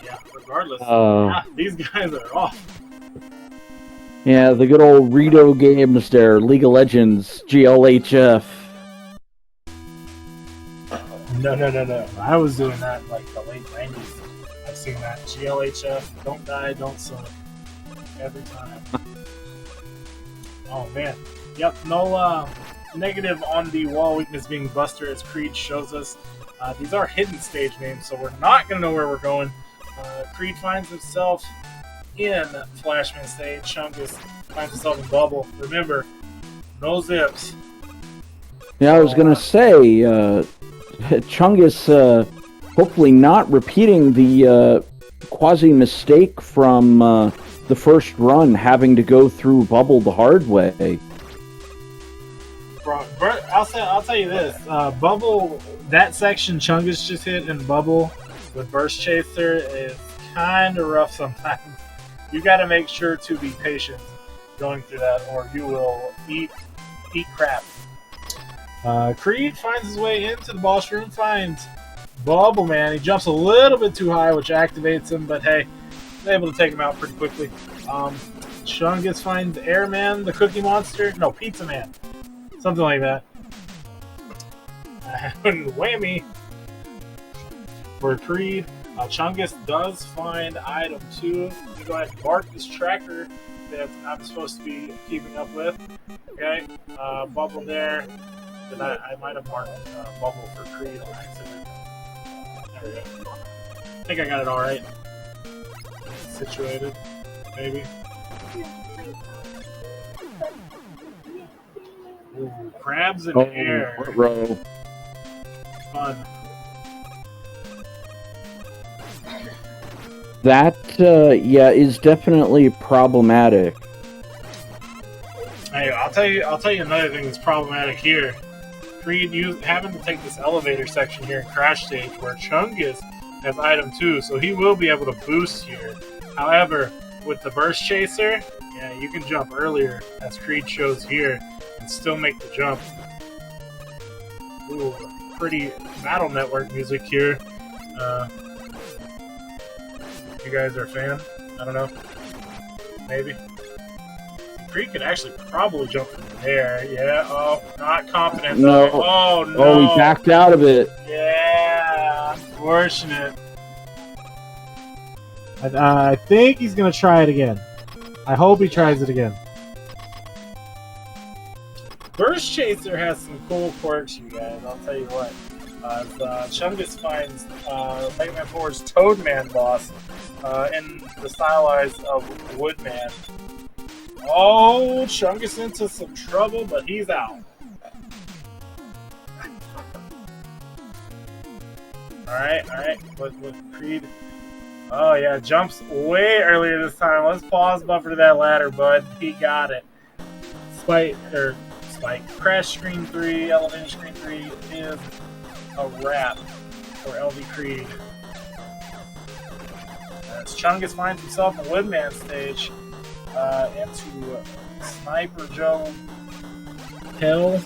Yeah, regardless. Uh, Yeah, these guys are off. yeah, the good old Rito games there, League of Legends, GLHF. No. I was doing that like the late 90s. I've seen that. GLHF, don't die, don't suck. Every time. Oh man. Yep, no negative on the wall weakness being Buster, as Creed shows us. These are hidden stage names, so we're not going to know where we're going. Creed finds himself in Flashman stage. Chungus finds himself in Bubble. Remember, no zips. Yeah, I was gonna say, Chungus, hopefully not repeating the quasi mistake from the first run, having to go through Bubble the hard way. Bro, I'll tell you this. Bubble, that section Chungus just hit in Bubble with Burst Chaser is kind of rough sometimes. You got to make sure to be patient going through that, or you will eat crap. Creed finds his way into the boss room, finds Bubble Man. He jumps a little bit too high, which activates him, but hey, he's able to take him out pretty quickly. Chungus finds Airman, the Cookie Monster. No, Pizza Man. Something like that. Whammy for Creed. Chungus does find item 2. Let me go ahead and mark this tracker that I'm supposed to be keeping up with. Okay, Bubble there. Then I might have marked Bubble for Creed on accident. There we go. I think I got it all right. Situated, maybe. Ooh, crabs in the air. Row. Fun. That, yeah, is definitely problematic. Hey, I'll tell you another thing that's problematic here. Creed, you having to take this elevator section here in Crash Stage where Chungus has item 2, so he will be able to boost here. However, with the Burst Chaser, yeah, you can jump earlier, as Creed shows here, and still make the jump. Ooh, pretty Battle Network music here. You guys are a fan? I don't know. Maybe. Creed could actually probably jump from there. Yeah. Oh, not confident. No. Though. Oh no. Oh, he backed out of it. Yeah. Unfortunate. I think he's gonna try it again. I hope he tries it again. Burst Chaser has some cool quirks, you guys. I'll tell you what. Chungus finds Mega Man 4's Toadman boss in the stylized of Woodman. Oh, Chungus into some trouble, but he's out. Alright. With Creed. Oh, yeah, jumps way earlier this time. Let's pause buffer to that ladder, bud. He got it. Spike. Crash Screen 3, Elevator Screen 3 is a wrap for LVCreed. As Chungus finds himself in Woodman stage into Sniper Joe Hell ?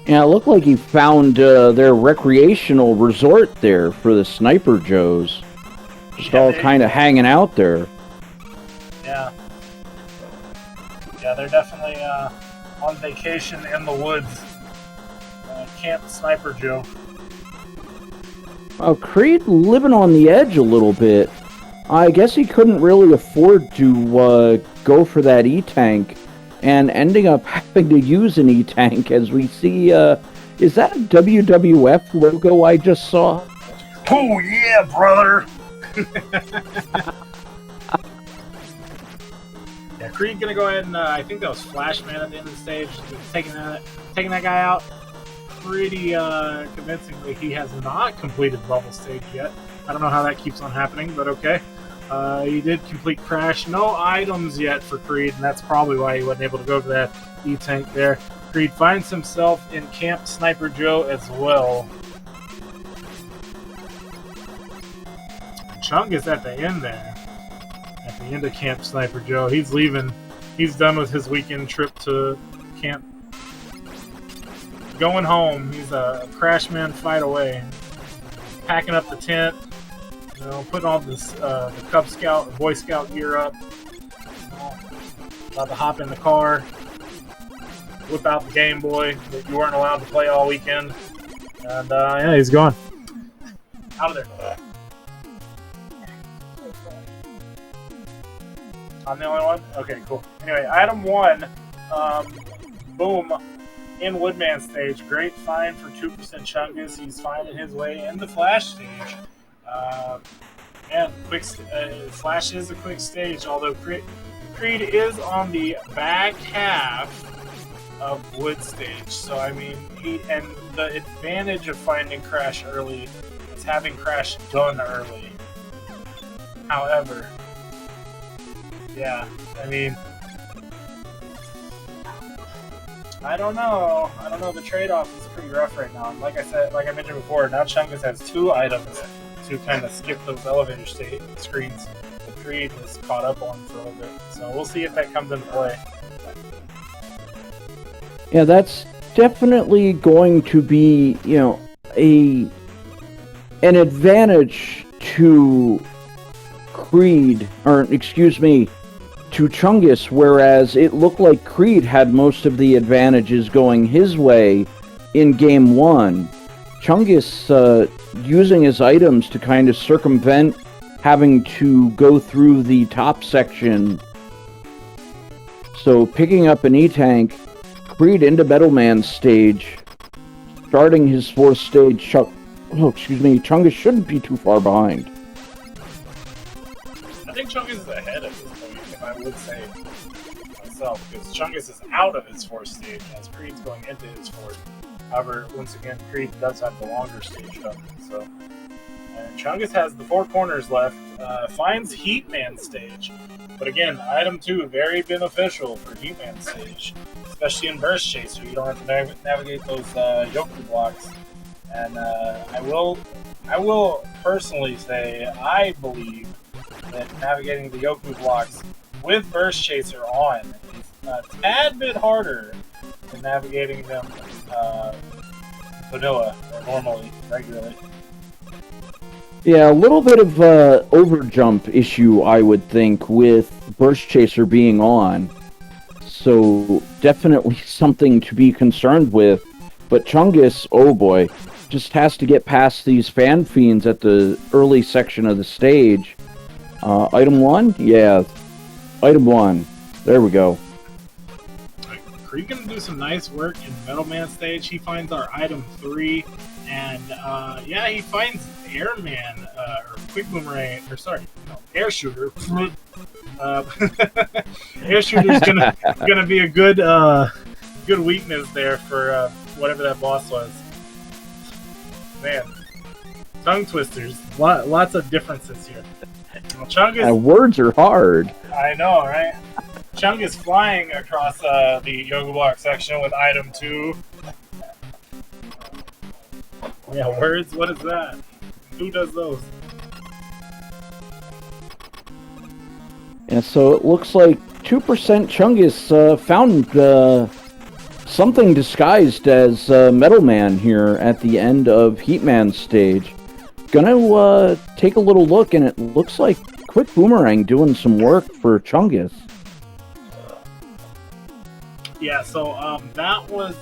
Yeah, it looked like he found their recreational resort there for the Sniper Joes. Just all kind of hanging out there. Yeah. Yeah, they're definitely on vacation in the woods. Camp Sniper Joe. Oh, Creed living on the edge a little bit. I guess he couldn't really afford to go for that E-Tank, and ending up having to use an E-Tank, as we see, is that a WWF logo I just saw? Oh yeah, brother! Yeah, Creed gonna go ahead and, I think that was Flashman at the end of the stage, taking that guy out pretty convincingly. He has not completed Bubble stage yet. I don't know how that keeps on happening, but okay. He did complete Crash. No items yet for Creed, and that's probably why he wasn't able to go to that E-Tank there. Creed finds himself in Camp Sniper Joe as well. Chungus at the end there. At the end of Camp Sniper Joe. He's leaving. He's done with his weekend trip to camp. Going home. He's a Crashman fight away. packing up the tent, you know, putting all this the Cub Scout, Boy Scout gear up. About to hop in the car, whip out the Game Boy that you weren't allowed to play all weekend, and yeah, he's gone. Out of there. I'm the only one? Okay, cool. Anyway, item 1, boom, in Woodman stage. Great find for 2% Chungus. He's finding his way in the Flash stage. And Flash is a quick stage, although Creed is on the back half of Wood stage. So, I mean, and the advantage of finding Crash early is having Crash done early. However, yeah, I mean, I don't know. The trade-off is pretty rough right now. And like I mentioned before, now Chungus has 2 items to kind of skip those elevator screens that Creed is caught up on for a little bit. So we'll see if that comes into play. Yeah, that's definitely going to be, you know, an advantage to Creed, or excuse me, to Chungus, whereas it looked like Creed had most of the advantages going his way in Game 1. Chungus using his items to kind of circumvent having to go through the top section. So picking up an E-Tank, Creed into Metalman's stage, starting his 4th stage, Chungus shouldn't be too far behind. I think Chungus is ahead of this point, if I would say myself, because Chungus is out of his 4th stage as Creed's going into his 4th. However, once again, Creed does have the longer stage done. So, Chungus has the 4 corners left, finds Heatman stage. But again, item 2, very beneficial for Heatman stage, especially in Burst Chaser. You don't have to navigate those Yoku blocks. And I will personally say, I believe that navigating the Yoku blocks with Burst Chaser on is a tad bit harder than navigating them vanilla, or normally, regularly. Yeah, a little bit of overjump issue, I would think, with Burst Chaser being on. So, definitely something to be concerned with. But Chungus, oh boy, just has to get past these fan fiends at the early section of the stage. Item 1? Yeah, item 1. There we go. Creed gonna do some nice work in Metalman stage. He finds our item 3, and yeah, he finds Airman, or Quick Boomerang, or sorry, no, Air Shooter. Air Shooter's gonna be a good weakness there for whatever that boss was. Man, tongue twisters. Lots of differences here. Well, Chungus, words are hard. I know, right? Chungus flying across the Yoga Block section with item 2. Yeah, words? What is that? Who does those? Yeah, so it looks like 2% Chungus found something disguised as Metalman here at the end of Heatman's stage. Gonna take a little look, and it looks like Quick Boomerang doing some work for Chungus. Yeah, so that was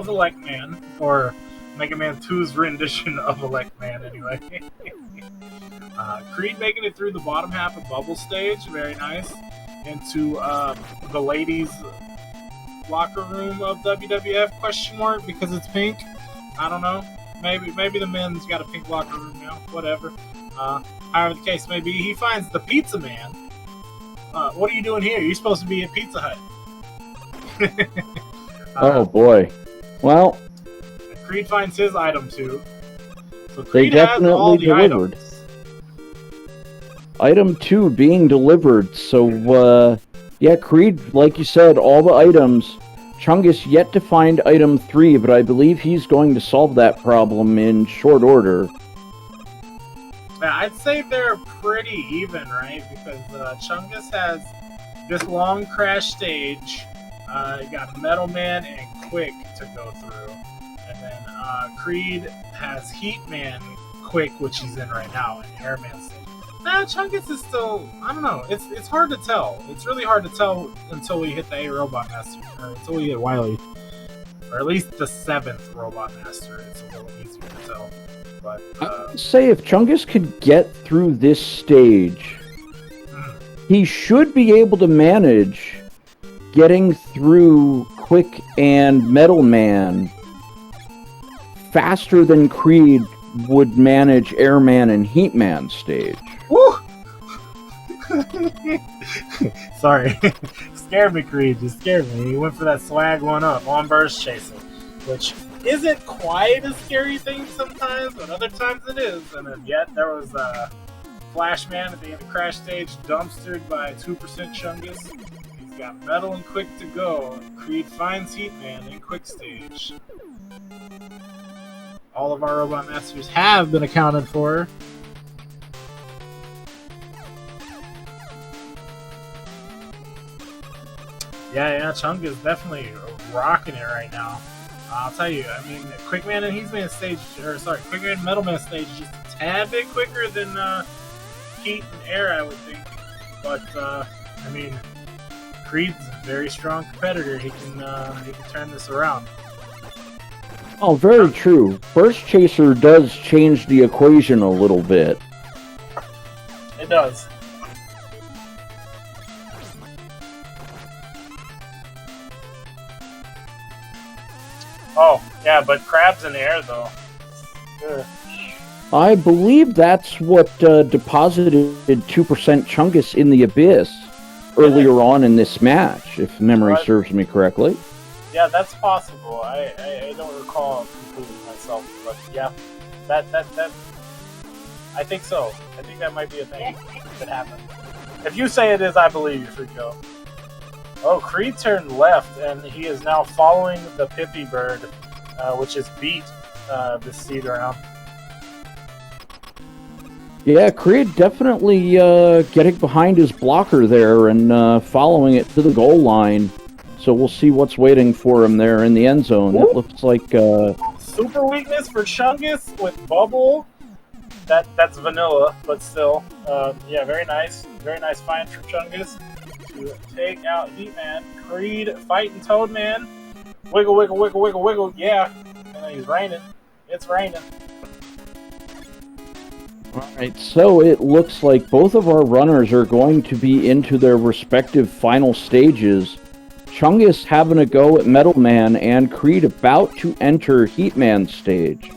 Elect Man, or Mega Man 2's rendition of Elect Man, anyway. Creed making it through the bottom half of Bubble stage, very nice, into the ladies' locker room of WWF, question mark, because it's pink. I don't know. Maybe the men's got a pink locker room now. Whatever. However the case may be, he finds the Pizza Man. What are you doing here? You're supposed to be at Pizza Hut. Oh boy. Well, Creed finds his item 2. So Creed they definitely has all the delivered. Items. Item 2 being delivered. So, yeah, Creed, like you said, all the items. Chungus yet to find item 3, but I believe he's going to solve that problem in short order. Yeah, I'd say they're pretty even, right? Because Chungus has this long crash stage. You got Metal Man and Quick to go through. And then Creed has Heatman, Quick, which he's in right now, and Airman stage. Nah, Chungus is still, I don't know. It's hard to tell. It's really hard to tell until we hit the 8 Robot Master, or until we hit Wily. Or at least the 7th Robot Master. It's a little easier to tell. But I'd say if Chungus could get through this stage, he should be able to manage getting through Quick and Metal Man faster than Creed would manage Airman and Heatman stage. Woo! Sorry. Scared me, Creed. You scared me. He went for that swag 1-up on Burst Chaser, which isn't quite a scary thing sometimes, but other times it is. And then yet there was Flashman at the end of Crash Stage, dumpstered by 2% Chungus. He's got Metal and Quick to go. Creed finds Heatman in Quick Stage. All of our Robot Masters have been accounted for. Yeah, Chungus definitely rocking it right now. I'll tell you, I mean, Quickman and Heatman stage, Quickman and Metalman stage is just a tad bit quicker than Heat and Air, I would think. But I mean, Creed's a very strong competitor. He can turn this around. Oh, very true. Burst Chaser does change the equation a little bit. It does. Oh, yeah, but Crab's in the air, though. Ugh. I believe that's what deposited 2% Chungus in the Abyss earlier on in this match, if memory serves me correctly. Yeah, that's possible. I don't recall completely myself, but yeah, that I think so. I think that might be a thing that happened. If you say it is, I believe you, Freako. Oh, Creed turned left, and he is now following the Pippi Bird, which is beat this seed around. Yeah, Creed definitely getting behind his blocker there and following it to the goal line. So we'll see what's waiting for him there in the end zone. It looks like super weakness for Chungus with Bubble. That's vanilla, but still, yeah, very nice find for Chungus to take out Heatman. Creed fighting Toadman. Wiggle, wiggle, wiggle, wiggle, wiggle. Yeah, and he's raining. It's raining. Alright, so it looks like both of our runners are going to be into their respective final stages. Chungus having a go at Metal Man, and Creed about to enter Heatman stage.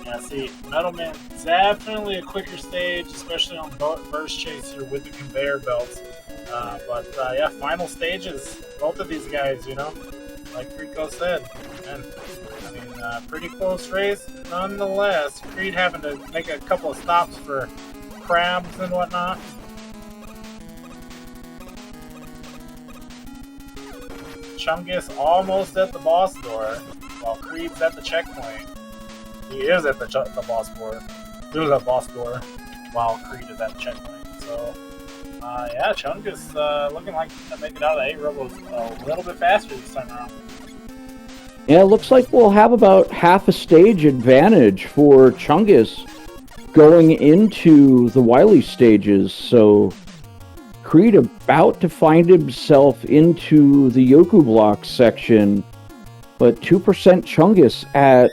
Yeah, see, Metal Man definitely a quicker stage, especially on Burst Chaser with the conveyor belts. But yeah, final stages, both of these guys, you know, like Freako said. And I mean, pretty close race nonetheless. Creed having to make a couple of stops for crabs and whatnot. Chungus almost at the boss door, while Creed's at the checkpoint. He is at the boss door. He was at boss door, while Creed is at the checkpoint. So, yeah, Chungus looking like he's gonna make it out of the 8 Robos a little bit faster this time around. Yeah, it looks like we'll have about half a stage advantage for Chungus going into the Wily stages. So Creed about to find himself into the Yoku Block section, but 2% Chungus at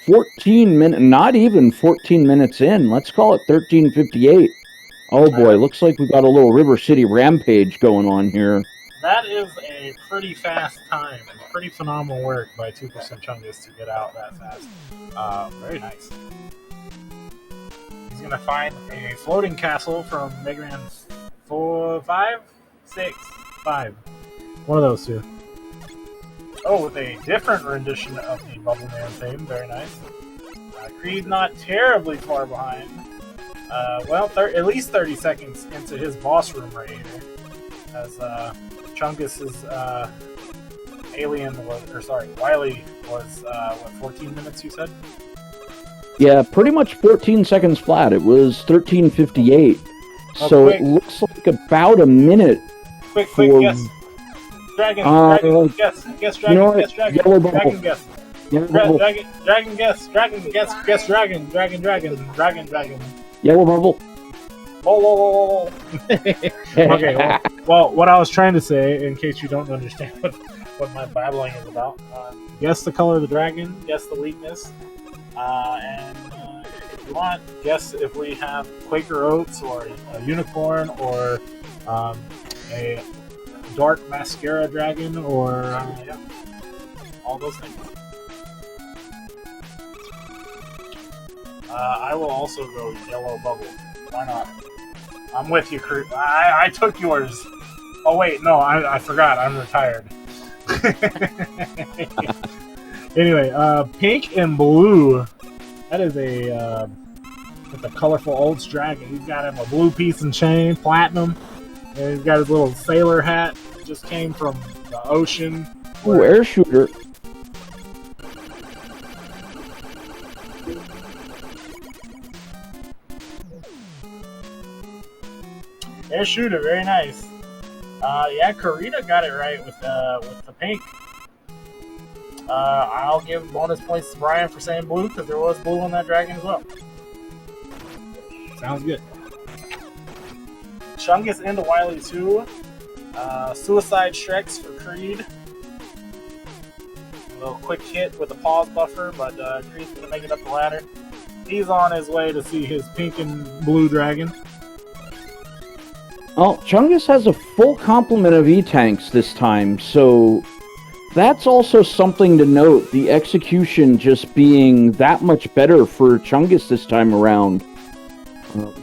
14 minutes, not even 14 minutes in. Let's call it 13:58. Oh boy, looks like we got a little River City Rampage going on here. That is a pretty fast time. Pretty phenomenal work by 2% Chungus to get out that fast. Very nice. He's gonna find a floating castle from Mega Man 4, 5, 6, 5. One of those two. Oh, with a different rendition of the Bubble Man theme. Very nice. Creed not terribly far behind. Well, at least 30 seconds into his boss room right here. As Chungus's Wily was, 14 minutes, you said? Yeah, pretty much 14 seconds flat. It was 13:58. Oh, so quick. It looks like about a minute. Quick, guess. Dragon, guess, Dragon, you know what? guess, Dragon. Yellow Bubble. Dragon, guess. Yellow bubble. Dragon, guess, dragon. Yellow bubble. Whoa. Okay, well, what I was trying to say, in case you don't understand what my babbling is about, guess the color of the dragon, guess the weakness, and if you want, guess if we have Quaker Oats or a unicorn or a dark mascara dragon or yeah, all those things. I will also go yellow bubble. Why not? I'm with you, Crew. I took yours. Oh wait, no, I forgot. I'm retired. Anyway, pink and blue. That is with a colorful Olds dragon. He's got him a blue piece and chain, platinum, and he's got his little sailor hat. Just came from the ocean. Ooh, air shooter. Air shooter, very nice. Yeah, Karina got it right with the pink. I'll give bonus points to Brian for saying blue because there was blue on that dragon as well. Sounds good. Chungus into Wily 2. Suicide Shreks for Creed. A little quick hit with a pause buffer, but Creed's gonna make it up the ladder. He's on his way to see his pink and blue dragon. Well, Chungus has a full complement of E-Tanks this time, so that's also something to note. The execution just being that much better for Chungus this time around.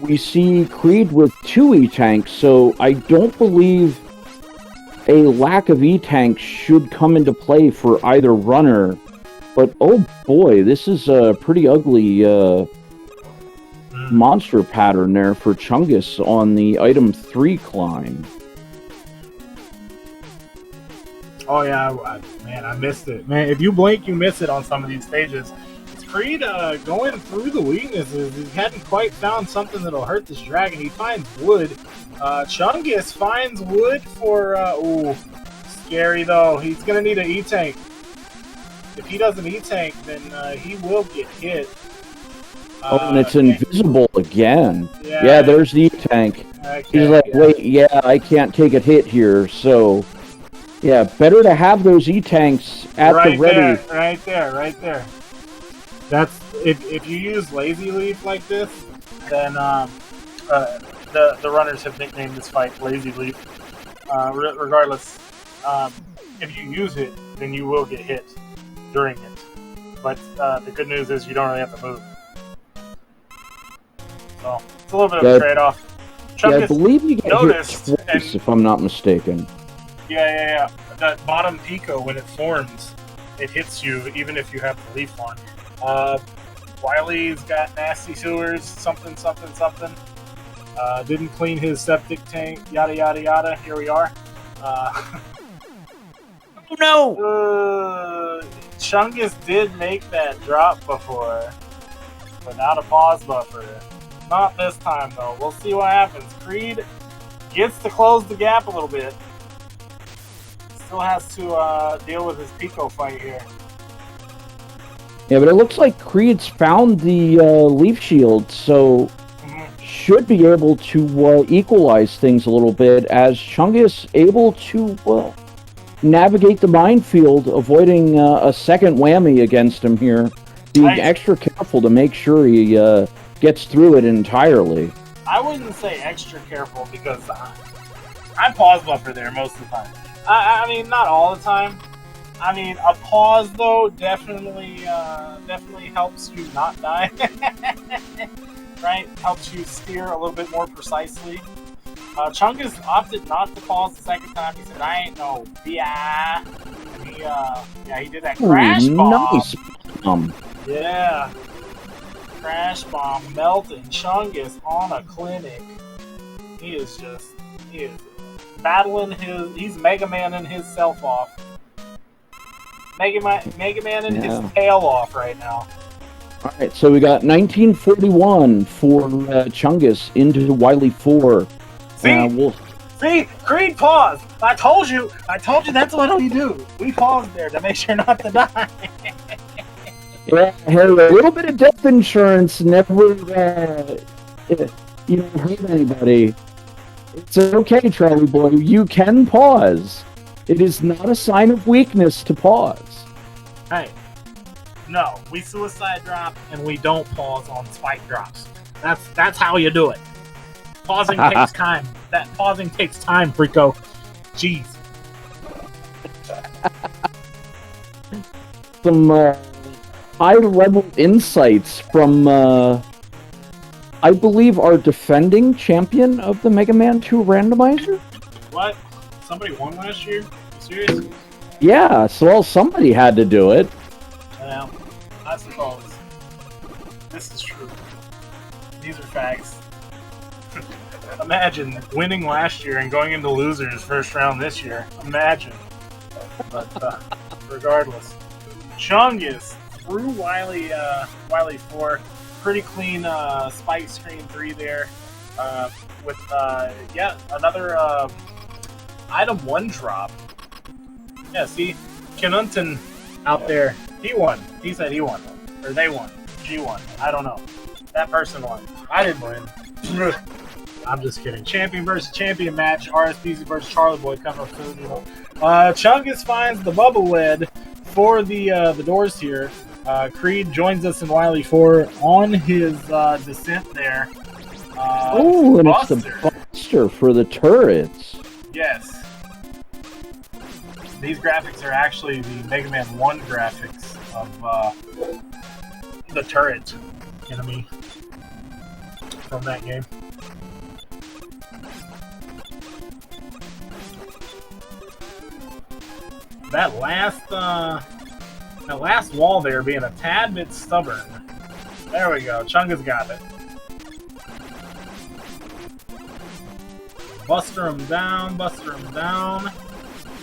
We see Creed with 2 E-Tanks, so I don't believe a lack of E-Tanks should come into play for either runner. But oh boy, this is a pretty ugly monster pattern there for Chungus on the item 3 climb. Oh yeah, man, I missed it. Man, if you blink, you miss it on some of these stages. It's Creed going through the weaknesses. He hadn't quite found something that'll hurt this dragon. He finds wood. Chungus finds wood for, ooh, scary though. He's gonna need an E-Tank. If he doesn't E-Tank, then he will get hit. And it's invisible again. Yeah, there's the E-Tank. He's like, wait, yeah, I can't take a hit here, so... Yeah, better to have those E-Tanks at the ready. Right there. That's... If you use Lazy Leaf like this, then the runners have nicknamed this fight Lazy Leaf. Regardless, if you use it, then you will get hit during it. But the good news is you don't really have to move. So, it's a little bit of a trade-off. I believe you get hit twice, if I'm not mistaken. Yeah. That bottom Pico, when it forms, it hits you, even if you have the leaf on. Wily's got nasty sewers, something. Didn't clean his septic tank, yada, yada, yada. Here we are. Oh, no! Chungus did make that drop before, without a pause buffer. Not this time, though. We'll see what happens. Creed gets to close the gap a little bit. Still has to deal with his Pico fight here. Yeah, but it looks like Creed's found the leaf shield, so should be able to equalize things a little bit as Chungus able to navigate the minefield, avoiding a second whammy against him here. Being extra careful to make sure he gets through it entirely. I wouldn't say extra careful because I pause buffer there most of the time. I mean, not all the time. I mean, a pause though definitely helps you not die. Right? Helps you steer a little bit more precisely. Chungus opted not to pause the second time. He said, "I ain't no yeah." He did that crash bomb. Nice. Yeah. Crash bomb melting Chungus on a clinic. He is battling he's Mega Man-ing himself off. Mega Man-ing his tail off right now. Alright, so we got 1941 for Chungus into Wily 4. See? Creed paused! I told you that's what we do. We paused there to make sure not to die. Yeah, hey, a little bit of death insurance never, hurt anybody. It's okay, Charlie boy. You can pause. It is not a sign of weakness to pause. Hey, no, we suicide drop and we don't pause on spike drops. That's how you do it. Pausing takes time. That pausing takes time, Frico. Jeez. Some high-level insights from, I believe, our defending champion of the Mega Man 2 randomizer? What? Somebody won last year? Serious? Yeah, so somebody had to do it. Well, I suppose. This is true. These are facts. Imagine winning last year and going into losers first round this year. Imagine. But regardless, Chungus through Wily 4, pretty clean spike screen 3 there. With another item 1 drop. Yeah, see, Kinunton out there, he won. He said he won, or they won. She won. I don't know. That person won. I didn't win. I'm just kidding. Champion versus champion match. RSPZ versus Charlie Boy coming up soon. Chungus finds the bubble lid for the doors here. Creed joins us in Wily 4 on his descent there. Oh, and it's the Buster for the turrets. Yes. These graphics are actually the Mega Man 1 graphics of the turret enemy from that game. That last wall there being a tad bit stubborn. There we go. Chungus got it. Buster him down.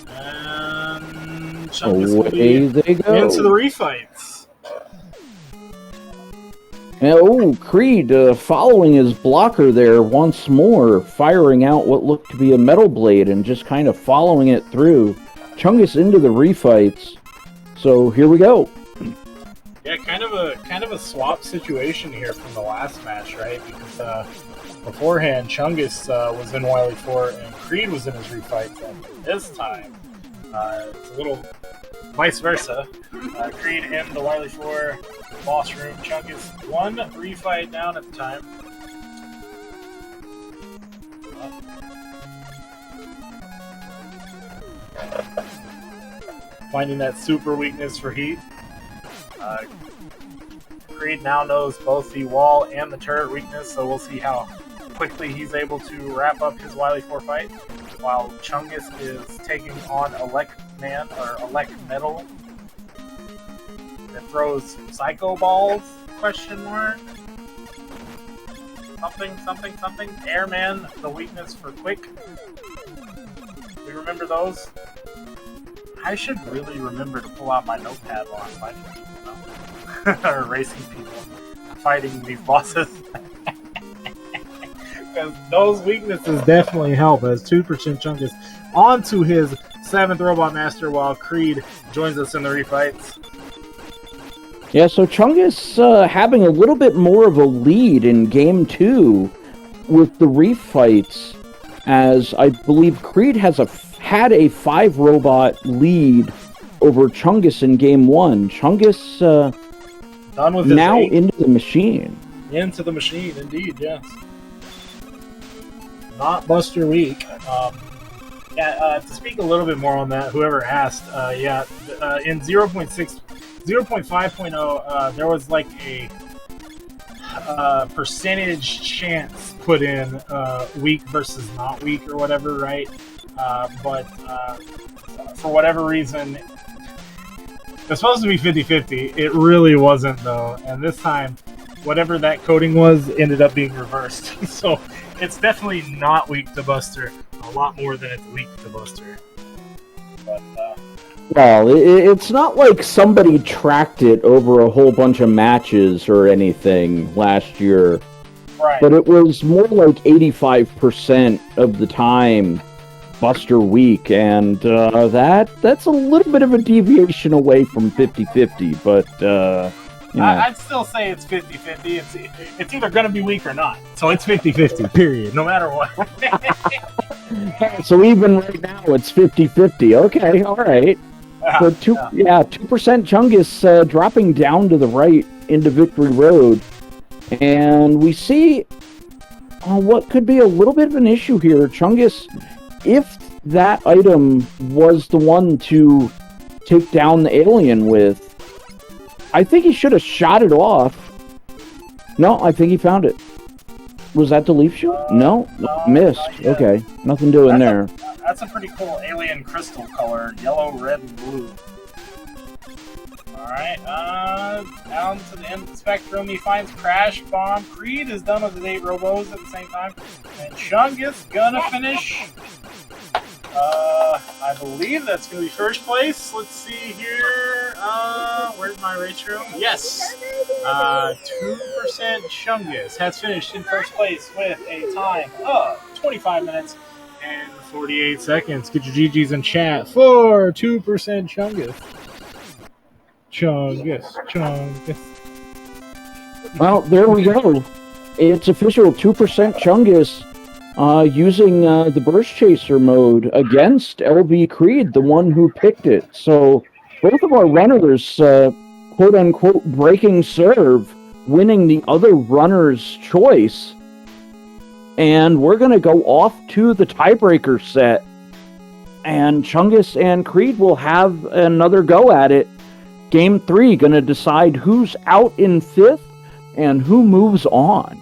And Chungus will be into the refights. And, Creed following his blocker there once more, firing out what looked to be a metal blade and just kind of following it through. Chungus into the refights. So here we go. Yeah, kind of a swap situation here from the last match, right? Because beforehand, Chungus was in Wily 4 and Creed was in his refight. And this time, it's a little vice versa. Creed in the Wily 4 boss room. Chungus one refight down at the time. Finding that super weakness for heat. Creed now knows both the wall and the turret weakness, so we'll see how quickly he's able to wrap up his Wily 4 fight, while Chungus is taking on Elec Man, or Elec Metal, that throws Psycho Balls, question mark? Something. Airman, the weakness for quick. We remember those? I should really remember to pull out my notepad while I'm fighting people, or racing people, fighting these bosses. Because those weaknesses definitely help, as 2% Chungus onto his 7th Robot Master, while Creed joins us in the refights. Yeah, so Chungus having a little bit more of a lead in Game 2 with the refights, as I believe Creed had a 5-robot lead over Chungus in Game 1. Chungus done with now into the machine. Into the machine, indeed, yes. Not Buster weak. To speak a little bit more on that, whoever asked, in 0.5.0, there was like a percentage chance put in weak versus not weak or whatever, right? But for whatever reason, it's supposed to be 50-50. It really wasn't, though. And this time, whatever that coding was ended up being reversed. So it's definitely not weak to Buster. A lot more than it's weak to Buster. But, well, it's not like somebody tracked it over a whole bunch of matches or anything last year. Right. But it was more like 85% of the time Buster weak, and that's a little bit of a deviation away from 50-50, but You know. I'd still say it's 50-50. It's either going to be weak or not. So it's 50-50, period, no matter what. So even right now, it's 50-50. Okay, all right. So 2% Chungus dropping down to the right into Victory Road. And we see what could be a little bit of an issue here. Chungus, if that item was the one to take down the alien with, I think he should have shot it off. No, I think he found it. Was that the leaf shoot? No, missed. Okay, nothing doing there. That's a pretty cool alien crystal color, yellow, red, and blue. Alright, down to the end of the spectrum, he finds Crash Bomb. Creed is done with his 8 robos at the same time. And Chungus gonna finish. I believe that's gonna be first place. Let's see here. Where's my race room? Yes. 2% Chungus has finished in first place with a time of 25 minutes and 48 seconds. Get your GGs in chat for 2% Chungus. Chungus. Well, there we go. It's official. 2% Chungus using the Burst Chaser mode against LVCreed, the one who picked it. So both of our runners, quote-unquote, breaking serve, winning the other runner's choice. And we're going to go off to the tiebreaker set. And Chungus and Creed will have another go at it. Game 3 going to decide who's out in 5th and who moves on.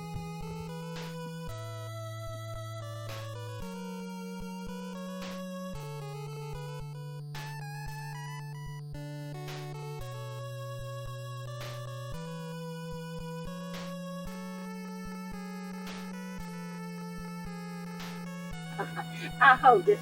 I hold this.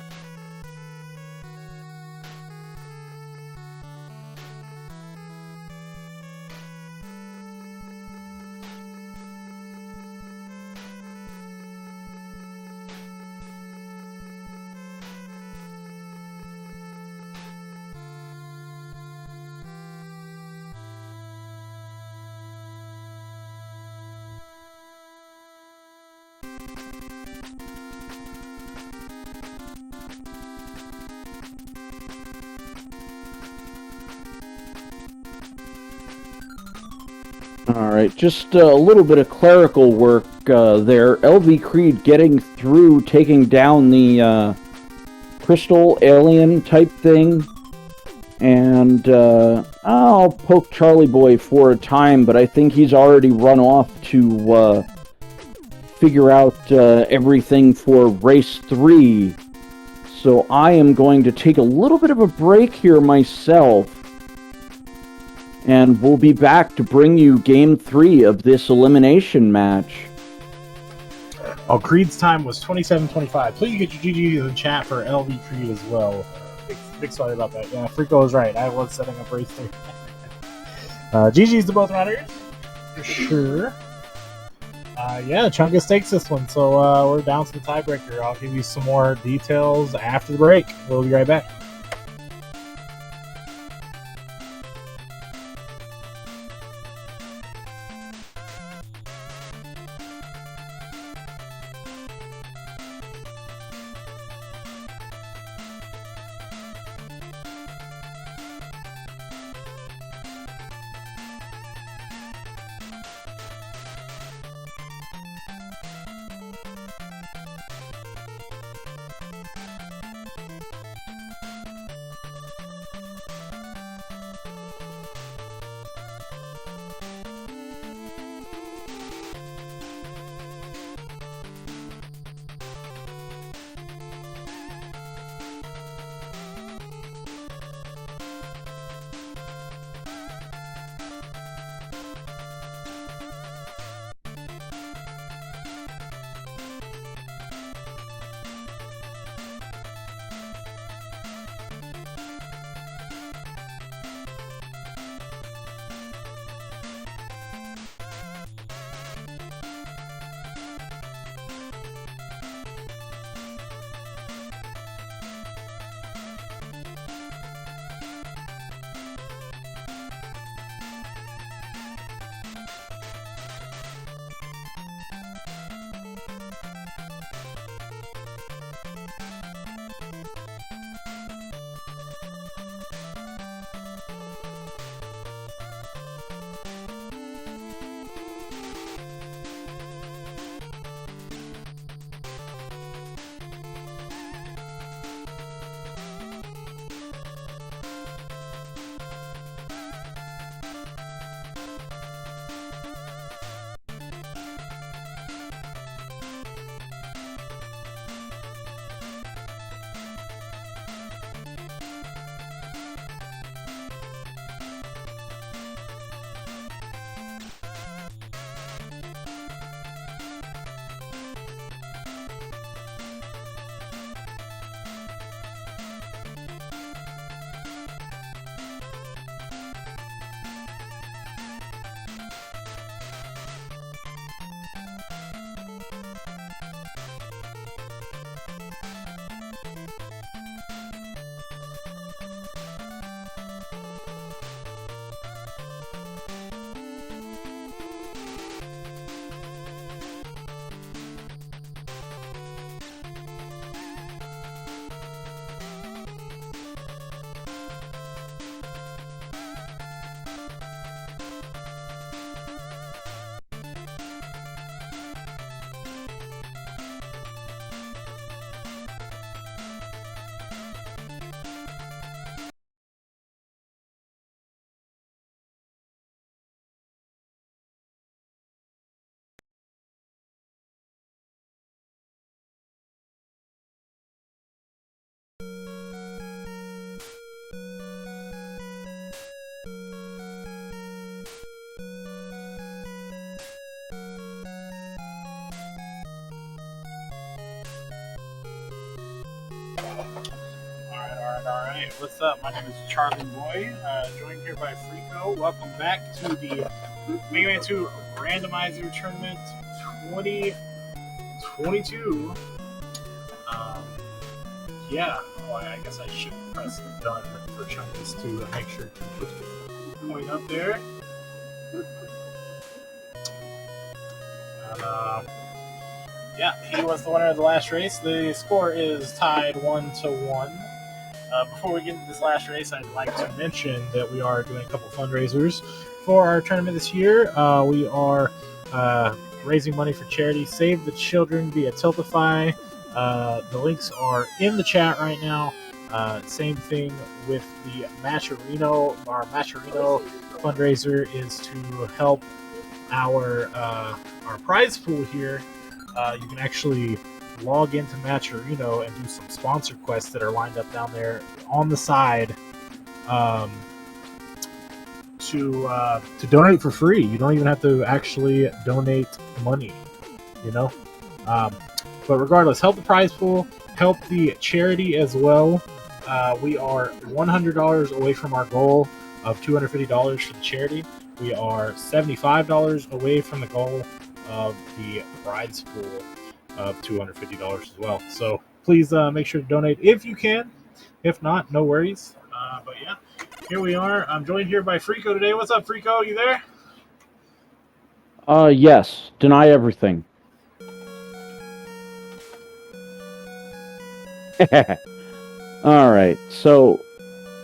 Alright, just a little bit of clerical work there. LVCreed getting through, taking down the crystal alien type thing. And I'll poke Charlie Boy for a time, but I think he's already run off to figure out everything for race 3. So I am going to take a little bit of a break here myself. And we'll be back to bring you Game 3 of this elimination match. Oh, Creed's time was 27:25. Please get your GGs in the chat for LVCreed as well. Big sorry about that. Yeah, Freako was right. I was setting up race 3. GGs to both runners, for sure. Yeah, Chungus takes this one, so we're down to the tiebreaker. I'll give you some more details after the break. We'll be right back. Hey, what's up? My name is Charlie Boy, joined here by Frico. Welcome back to the Gm2 Randomizer Tournament 2022. Yeah, well, I guess I should press done for Chungus to make sure to put the point up there. And, yeah, he was the winner of the last race. The score is tied 1-1. Before we get into this last race, I'd like to mention that we are doing a couple fundraisers for our tournament this year. We are raising money for charity Save the Children via Tiltify. The links are in the chat right now. Same thing with the Matcherino. Our Matcherino fundraiser is to help our prize pool here. You can actually log into Matcherino and do some sponsor quests that are lined up down there on the side to donate for free. You don't even have to actually donate money, you know. But regardless, help the prize pool, help the charity as well. We are $100 away from our goal of $250 for the charity. We are $75 away from the goal of the prize pool of $250 as well. So please make sure to donate if you can. If not, no worries. But yeah, here we are. I'm joined here by Frico today. What's up, Frico? You there? Yes. Deny everything. All right. So,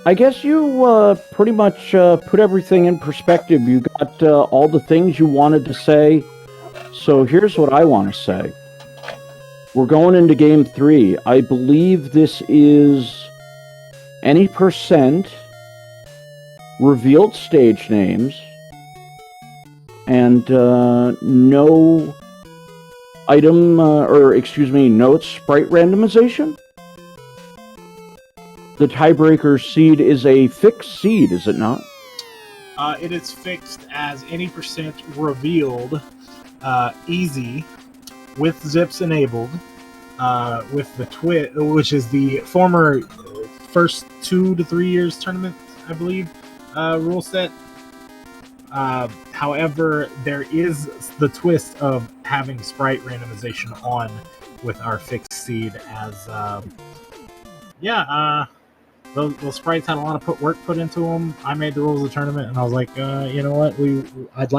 I guess you pretty much put everything in perspective. You got all the things you wanted to say. So here's what I want to say. We're going into game 3. I believe this is any percent revealed stage names and no item, no sprite randomization. The tiebreaker seed is a fixed seed, is it not? It is fixed as any percent revealed, easy, with zips enabled, with the twit, which is the former first 2 to 3 years tournament, I believe, rule set. However, there is the twist of having sprite randomization on with our fixed seed as, those sprites had a lot of work put into them. I made the rules of the tournament, and I was like, you know what, I'd like